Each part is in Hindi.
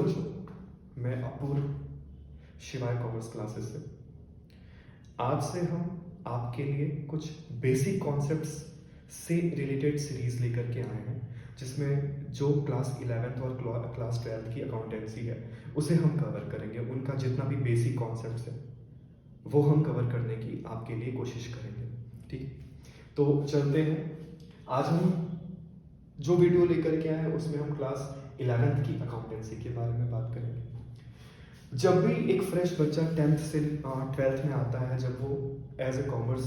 बच्चों, मैं अपूर्व शिवाय कॉमर्स क्लासेस से आज से हम आपके लिए कुछ बेसिक कॉन्सेप्ट्स से रिलेटेड सीरीज लेकर के आए हैं, जिसमें जो क्लास 11th और क्लास 12th की अकाउंटेंसी है उसे हम कवर करेंगे। उनका जितना भी बेसिक कॉन्सेप्ट्स है वो हम कवर करने की आपके लिए कोशिश करेंगे। ठीक है, तो चलते हैं। आज हम जो वीडियो लेकर के आए हैं उसमें हम क्लास 11th की अकाउंटेंसी के बारे में बात करेंगे। जब भी एक फ्रेश बच्चा 10th से 12th में आता है, जब वो as a commerce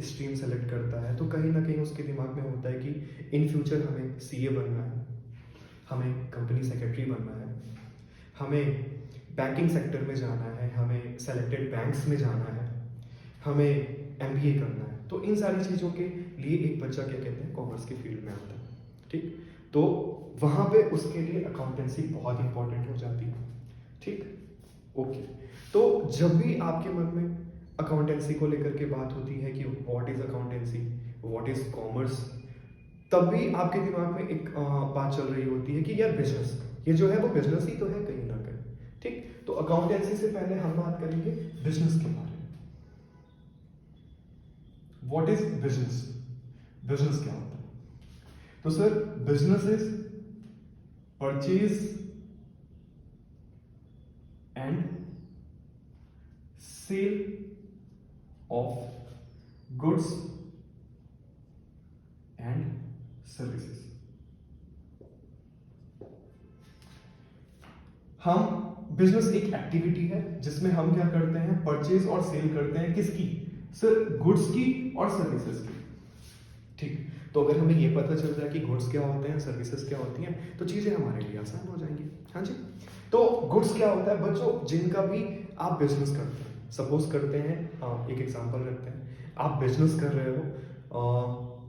stream select करता है, तो कहीं ना कहीं उसके दिमाग में होता है कि इन फ्यूचर हमें सीए बनना है, हमें कंपनी सेक्रेटरी बनना है, हमें बैंकिंग सेक्टर में जाना है, हमें सेलेक्टेड बैंक्स में जाना है, हमें एमबीए करना है। तो इन सारी चीज़ों के लिए एक बच्चा क्या कहते हैं, कॉमर्स के फील्ड में आता है। ठीक, तो वहाँ पे उसके लिए अकाउंटेंसी बहुत इंपॉर्टेंट हो जाती है। ठीक, ओके। तो जब भी आपके मन में अकाउंटेंसी को लेकर के बात होती है कि what is accountancy, what is commerce, तब भी आपके दिमाग में एक बात चल रही होती है कि यार बिजनेस, ये जो है वो बिजनेस ही तो है कहीं ना कहीं। ठीक, तो अकाउंटेंसी से पहले हम बात करेंगे बिजनेस के बारे में। व्हाट इज बिजनेस, बिजनेस क्या होता है? तो sir, business is purchase and sale of goods and services. हम बिजनेस एक एक्टिविटी है जिसमें हम क्या करते हैं, परचेज और सेल करते हैं। किसकी? सर, गुड्स की और सर्विसेज की। ठीक, तो अगर हमें ये पता चल जाए कि गुड्स क्या होते हैं, सर्विसेज क्या होती हैं, तो चीजें हमारे लिए आसान हो जाएंगी। हाँ जी, तो गुड्स क्या होता है बच्चों, जिनका भी आप बिजनेस करते हैं। सपोज करते हैं, एक एग्जांपल रखते हैं, आप बिजनेस कर रहे हो,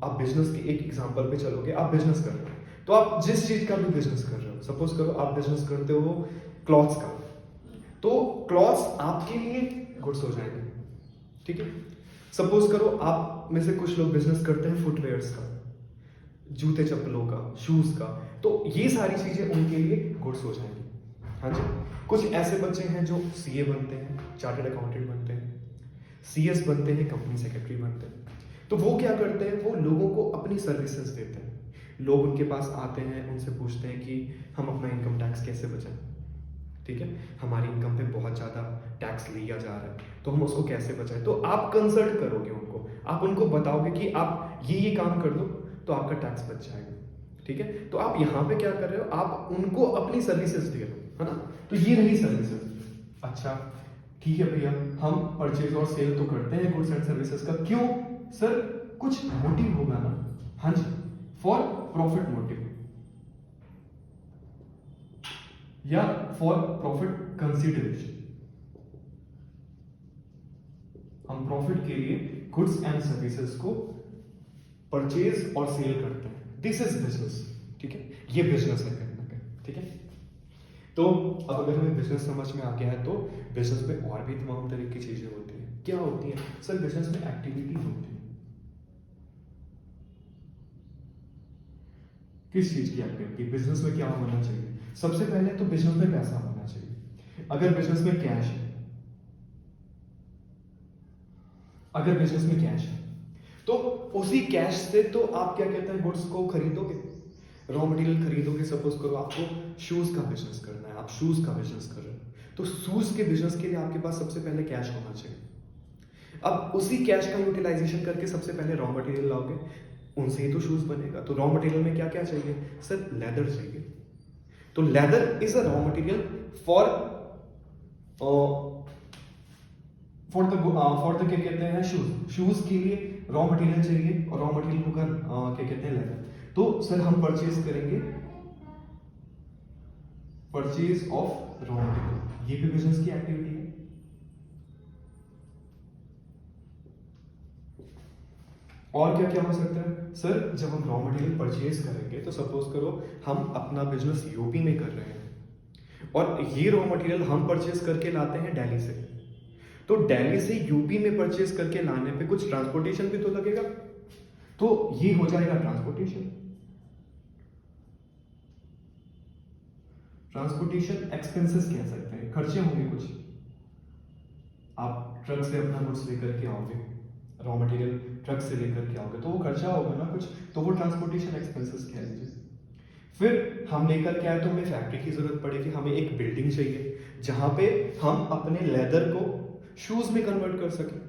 आप बिजनेस के एक एग्जांपल पे चलोगे। आप बिजनेस कर रहे हो तो आप जिस चीज का भी बिजनेस कर रहे हो, सपोज करो आप बिजनेस करते हो क्लॉथ्स का, तो क्लॉथ्स आपके लिए गुड्स हो जाएंगे। ठीक है, सपोज करो आप में से कुछ लोग बिजनेस करते हैं फुटवेयर्स का, जूते चप्पलों का, शूज का, तो ये सारी चीजें उनके लिए गुड्स हो जाएंगी। हाँ जी, कुछ ऐसे बच्चे हैं जो सीए बनते हैं, चार्टर्ड अकाउंटेंट बनते हैं, सीएस बनते हैं, कंपनी सेक्रेटरी बनते हैं। तो वो क्या करते हैं, वो लोगों को अपनी सर्विसेज देते हैं। लोग उनके पास आते हैं, उनसे पूछते हैं कि हम अपना इनकम टैक्स कैसे बचाएं। ठीक है, हमारी इनकम पे बहुत ज़्यादा टैक्स लिया जा रहा है, तो हम उसको कैसे बचाएं। तो आप कंसल्ट करोगे उनको, आप उनको बताओगे कि आप ये काम कर दो तो आपका टैक्स बच जाएगा। ठीक है, तो आप यहाँ पे क्या कर रहे हो, आप उनको अपनी सर्विसेज दे रहे हो, है ना। तो ये रही सर्विसेज। अच्छा ठीक है भैया, हम परचेज और सेल तो करते हैं गुड्स एंड सर्विसेज का, क्यों सर? कुछ मोटिव होगा ना। हाँ जी, फॉर प्रॉफिट मोटिव या फॉर प्रॉफिट कंसिडरेशन। हम प्रॉफिट के लिए गुड्स एंड सर्विसेज को परचेज और सेल करते हैं। This is business. ठीक है, ये बिजनेस है कहीं ना कहीं। ठीक है, तो अब अगर हमें बिजनेस समझ में आ गया है, तो बिजनेस में और भी तमाम तरह की चीजें होती हैं। क्या होती हैं सर? बिजनेस में एक्टिविटी होती है। किस चीज की एक्टिविटी? बिजनेस में क्या होना चाहिए? सबसे पहले तो बिजनेस में पैसा होना चाहिए। अगर बिजनेस में कैश है, अगर बिजनेस में कैश है, तो उसी कैश से तो आप क्या कहते हैं, गुड्स को खरीदोगे, रॉ मटेरियल खरीदोगे। सपोज करो आपको शूज का बिजनेस करना है, आप शूज का बिजनेस कर रहे हो, तो शूज के बिजनेस के लिए आपके पास सबसे पहले कैश होना चाहिए। अब उसी कैश का यूटिलाइजेशन करके सबसे पहले रॉ मटेरियल लाओगे, उनसे ही तो शूज बनेगा। तो रॉ मटेरियल में क्या क्या चाहिए सर? लेदर चाहिए। तो leather is a raw material for the क्या कहते हैं, शूज। शूज के लिए रॉ मटेरियल चाहिए, और रॉ मटेरियल होगा क्या कहते हैं, लेदर। तो सर हम परचेज करेंगे, परचेज ऑफ रॉ मटेरियल, ये भी बिजनेस की एक्टिविटी है। और क्या क्या हो सकता है सर? जब हम रॉ मटेरियल परचेज करेंगे, तो सपोज करो हम अपना बिजनेस यूपी में कर रहे हैं, और ये रॉ मटेरियल हम परचेज करके लाते हैं दिल्ली से। तो दिल्ली से यूपी में परचेज करके लाने पे कुछ ट्रांसपोर्टेशन भी तो लगेगा, तो ये हो जाएगा ट्रांसपोर्टेशन। ट्रांसपोर्टेशन एक्सपेंसेस कह सकते हैं, खर्चे होंगे कुछ। आप ट्रक से अपना गुड्स लेकर के आओगे, रॉ मटेरियल ट्रक से लेकर के आओगे, तो वो खर्चा होगा ना कुछ, तो वो ट्रांसपोर्टेशन एक्सपेंसेस कह लीजिए। फिर हम लेकर के आए तो हमें फैक्ट्री की जरूरत पड़ेगी, हमें एक बिल्डिंग चाहिए जहां पे हम अपने लेदर को शूज में कन्वर्ट कर सकें।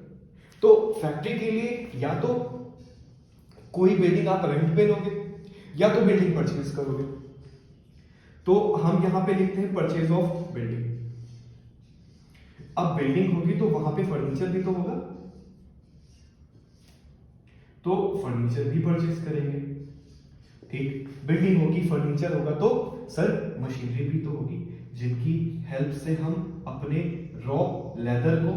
तो फैक्ट्री के लिए या तो कोई बिल्डिंग आप रेंट पे लोगे या तो बिल्डिंग परचेज करोगे। तो हम यहां पे लिखते हैं परचेज ऑफ बिल्डिंग। अब बिल्डिंग होगी तो वहां पे फर्नीचर भी तो होगा, तो फर्नीचर भी परचेज करेंगे। ठीक, बिल्डिंग होगी, फर्नीचर होगा, तो सर मशीनरी भी तो होगी जिनकी हेल्प से हम अपने रॉ लेदर को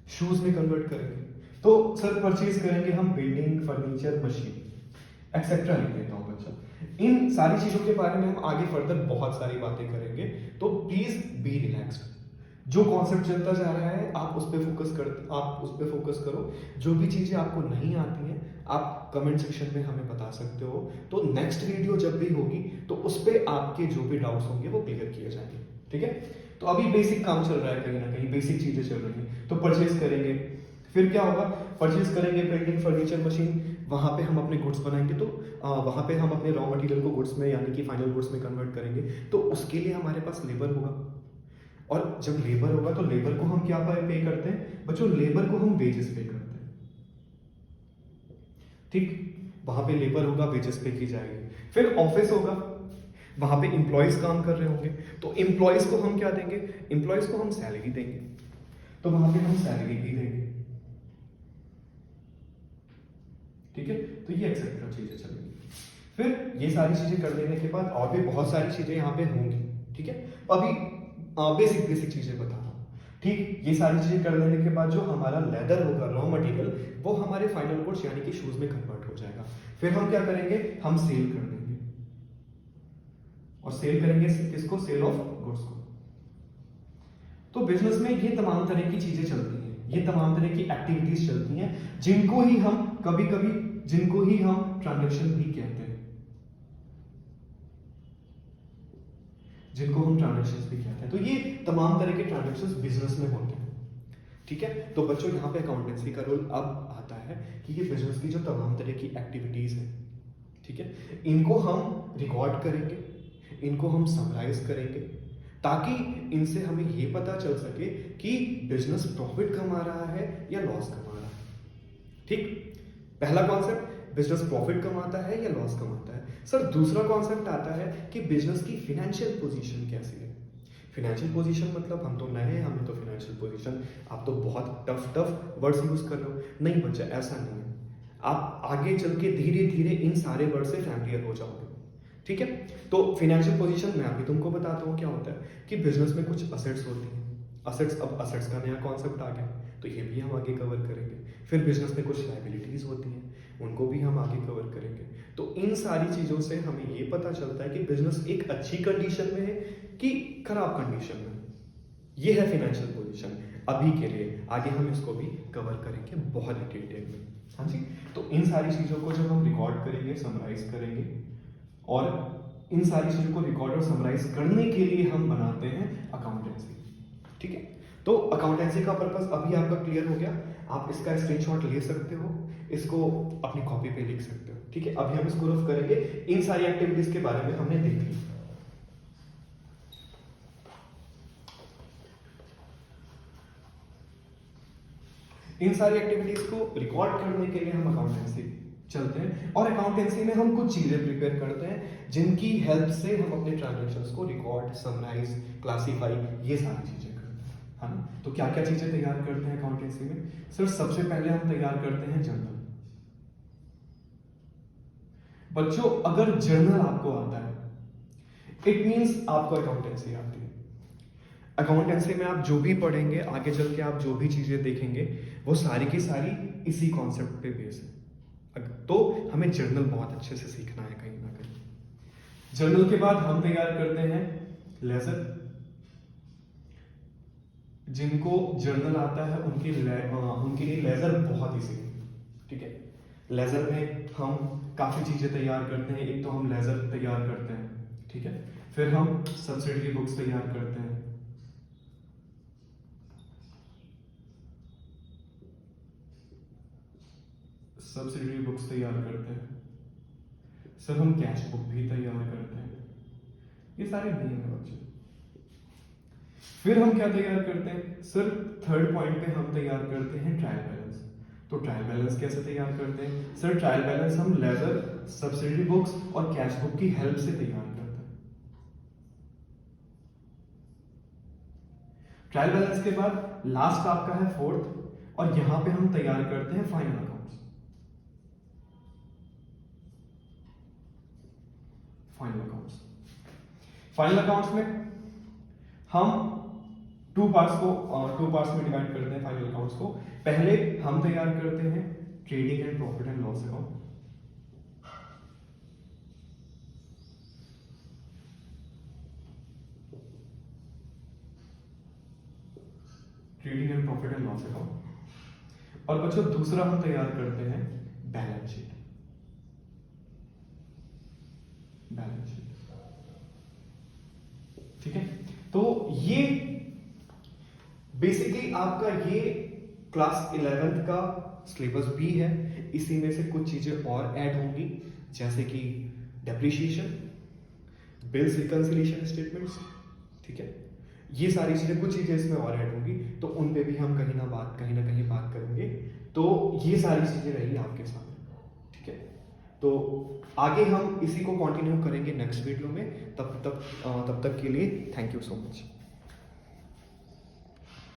शूज में कन्वर्ट करेंगे। तो सर परचेज करेंगे हम बिल्डिंग, फर्नीचर, मशीन एक्सेट्रा लिख देता हूं बच्चा। इन सारी चीजों के बारे में हम आगे फर्दर बहुत सारी बातें करेंगे, तो प्लीज बी रिलैक्स्ड। जो कॉन्सेप्ट चलता जा रहा है आप उस पर फोकस करो। जो भी चीजें आपको नहीं आती हैं आप कमेंट सेक्शन में हमें बता सकते हो, तो नेक्स्ट वीडियो जब भी होगी तो उस पर आपके जो भी डाउट्स होंगे वो क्लियर किए जाएंगे। ठीक है, तो अभी बेसिक काम चल रहा है, कहीं ना कहीं बेसिक चीजें चल रही हैं। तो परचेज करेंगे, फिर क्या होगा, परचेज करेंगे बिल्डिंग, फर्नीचर, मशीन, वहां पे हम अपने गुड्स बनाएंगे, तो वहां पे हम अपने रॉ मटेरियल को गुड्स में यानी कि फाइनल गुड्स में कन्वर्ट करेंगे। तो उसके लिए हमारे पास लेबर होगा, और जब लेबर होगा तो लेबर को हम क्या पे करते हैं बच्चों, लेबर को हम वेजेस पे करते हैं। ठीक, वहां पे लेबर होगा, वेजेस पे की जाएगी। फिर ऑफिस होगा, वहां पे इंप्लॉइज काम कर रहे होंगे, तो इंप्लॉइज को हम क्या देंगे, इंप्लॉइज को हम सैलरी देंगे, तो वहां पे हम सैलरी भी देंगे। ठीक है, तो ये एक्सेट्रा चीजें चलेंगी। फिर ये सारी चीजें कर लेने के बाद और भी बहुत सारी चीजें यहाँ पे होंगी। ठीक है, अभी बेसिक चीजें बता रहा हूँ। ठीक, ये सारी चीजें कर लेने के बाद जो हमारा लेदर होगा, रॉ मटेरियल, वो हमारे फाइनल गुड्स यानी कि शूज में कन्वर्ट हो जाएगा। फिर हम क्या करेंगे, हम सेल कर देंगे, और सेल करेंगे किसको, सेल ऑफ गुड्स को। तो बिजनेस में ये तमाम तरह की चीजें चलती हैं, ये तमाम तरह की एक्टिविटीज चलती हैं, जिनको ही हम ट्रांजैक्शन भी कहते हैं, जिनको हम ट्रांजैक्शंस भी कहते हैं। तो ये तमाम तरह के ट्रांजैक्शंस बिजनेस में होते हैं। ठीक है, तो बच्चों यहाँ पे अकाउंटेंसी का रोल अब आता है कि ये बिजनेस की जो तमाम तरह की एक्टिविटीज हैं, ठीक है, इनको हम रिकॉर्ड करेंगे, इनको हम समराइज करेंगे, ताकि इनसे हमें ये पता चल सके कि बिजनेस प्रॉफिट कमा रहा है या लॉस कमा रहा है। ठीक, पहला कॉन्सेप्ट, बिजनेस प्रॉफिट कमाता है या लॉस कमाता है। सर दूसरा कॉन्सेप्ट आता है कि बिजनेस की फाइनेंशियल पोजीशन कैसी है। फाइनेंशियल पोजीशन मतलब हम तो नए हैं, हमें तो फाइनेंशियल पोजीशन, आप तो बहुत टफ वर्ड्स यूज कर रहे हो। नहीं बच्चा, ऐसा नहीं है, आप आगे चल के धीरे धीरे इन सारे वर्ड से फैमिलियर हो जाओगे। ठीक है, तो फाइनेंशियल पोजीशन मैं अभी तुमको बताता हूँ क्या होता है कि बिजनेस में कुछ असेट्स होती हैं। असेट्स, अब असेट्स का नया कॉन्सेप्ट आ गया, तो ये भी हम आगे कवर करेंगे। फिर बिजनेस में कुछ लायबिलिटीज होती हैं, उनको भी हम आगे कवर करेंगे। तो इन सारी चीजों से हमें ये पता चलता है कि बिजनेस एक अच्छी कंडीशन में है कि खराब कंडीशन में। ये है फाइनेंशियल पोजीशन अभी के लिए, आगे हम इसको भी कवर करेंगे बहुत डिटेल में। हाँ जी, तो इन सारी चीजों को जब हम रिकॉर्ड करेंगे, समराइज करेंगे, और इन सारी चीजों को रिकॉर्ड और समराइज करने के लिए हम बनाते हैं अकाउंटेंसी। ठीक है, तो अकाउंटेंसी का पर्पस अभी आपका क्लियर हो गया। आप इसका स्क्रीनशॉट ले सकते हो, इसको अपनी कॉपी पे लिख सकते हो। ठीक है, अभी हम इसको रफ करेंगे। इन सारी एक्टिविटीज के बारे में हमने देख लिया। इन सारी एक्टिविटीज को रिकॉर्ड करने के लिए हम अकाउंटेंसी चलते हैं, और अकाउंटेंसी में हम कुछ चीजें प्रिपेयर करते हैं जिनकी हेल्प से हम अपने ट्रांजैक्शंस को रिकॉर्ड, समराइज, क्लासीफाई, ये सारी चीजें करते हैं। है ना, तो क्या क्या चीजें तैयार करते हैं अकाउंटेंसी में। सर सबसे पहले हम तैयार करते हैं जर्नल। बच्चों अगर जर्नल आपको आता है, इट मींस आपको अकाउंटेंसी आती है। अकाउंटेंसी में आप जो भी पढ़ेंगे, आगे चल के आप जो भी चीजें देखेंगे, वो सारी की सारी इसी कॉन्सेप्ट पे बेस है। तो हमें जर्नल बहुत अच्छे से सीखना है कहीं ना कहीं। जर्नल के बाद हम तैयार करते हैं लेजर। जिनको जर्नल आता है उनके लिए लेजर बहुत ईजी है। ठीक है, लेजर में हम काफी चीजें तैयार करते हैं। एक तो हम लेजर तैयार करते हैं, ठीक है, फिर हम सब्सिडरी बुक्स तैयार करते हैं। सब्सिडरी बुक्स तैयार करते हैं। सर हम कैश बुक भी तैयार करते हैं। ये सारे नियम है बच्चों। फिर हम क्या तैयार करते हैं सर, थर्ड पॉइंट पे हम तैयार करते हैं ट्रायल बैलेंस। तो ट्रायल बैलेंस कैसे तैयार करते हैं सर, ट्रायल बैलेंस हम लेजर, सब्सिडरी बुक्स और कैश बुक की हेल्प से तैयार करते हैं। ट्रायल बैलेंस के बाद लास्ट आपका है फोर्थ, और यहां पे हम तैयार करते हैं फाइनल अकाउंट्स। फाइनल अकाउंट्स में हम टू पार्ट्स में डिवाइड करते हैं फाइनल अकाउंट्स को। पहले हम तैयार करते हैं trading and profit and loss account. Trading and profit and loss account. और बच्चों दूसरा हम तैयार करते हैं बैलेंस शीट। बैलेंस शीट, ठीक है। तो ये बेसिकली आपका ये क्लास 11th का सिलेबस भी है। इसी में से कुछ चीजें और ऐड होंगी, जैसे कि डेप्रिसिएशन, बिल्स रिकंसिलिएशन स्टेटमेंट्स, ठीक है। ये सारी चीजें, कुछ चीजें इसमें और ऐड होंगी, तो उन पे भी हम कहीं ना कहीं बात करेंगे। तो ये सारी चीजें रहेंगी आपके सामने, ठीक है। तो आगे हम इसी को कंटिन्यू करेंगे नेक्स्ट वीडियो में। तब तक के लिए थैंक यू सो मच।